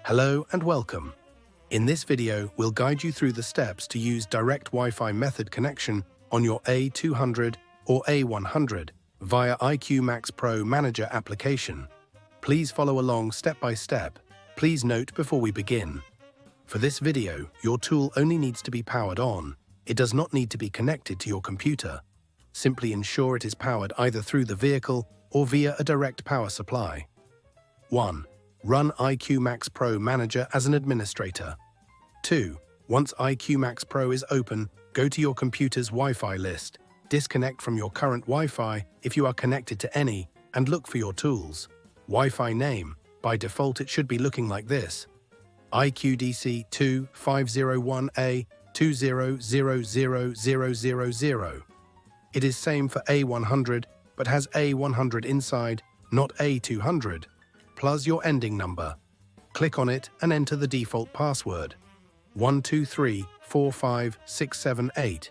Hello and welcome. In this video, we'll guide you through the steps to use Direct Wi-Fi method connection on your A200 or A100 via IQ Max Pro Manager application. Please follow along step by step. Please note before we begin. For this video, your tool only needs to be powered on. It does not need to be connected to your computer. Simply ensure it is powered either through the vehicle or via a direct power supply. 1. Run IQ Max Pro Manager as an administrator. 2. Once IQ Max Pro is open, go to your computer's Wi-Fi list, disconnect from your current Wi-Fi if you are connected to any, and look for your tools. Wi-Fi name. By default, it should be looking like this: IQDC 2501A 2000000. It is same for A100, but has A100 inside, not A200, plus your ending number. Click on it and enter the default password, 12345678.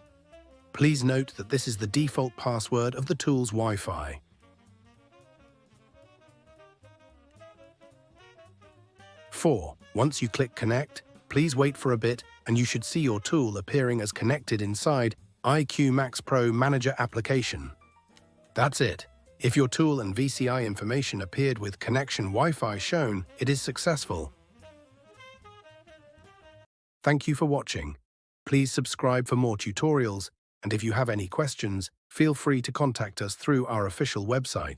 Please note that this is the default password of the tool's Wi-Fi. 4. Once you click connect, please wait for a bit and you should see your tool appearing as connected inside IQ Max Pro Manager application. That's it. If your tool and VCI information appeared with connection Wi-Fi shown, it is successful. Thank you for watching. Please subscribe for more tutorials, and if you have any questions, feel free to contact us through our official website.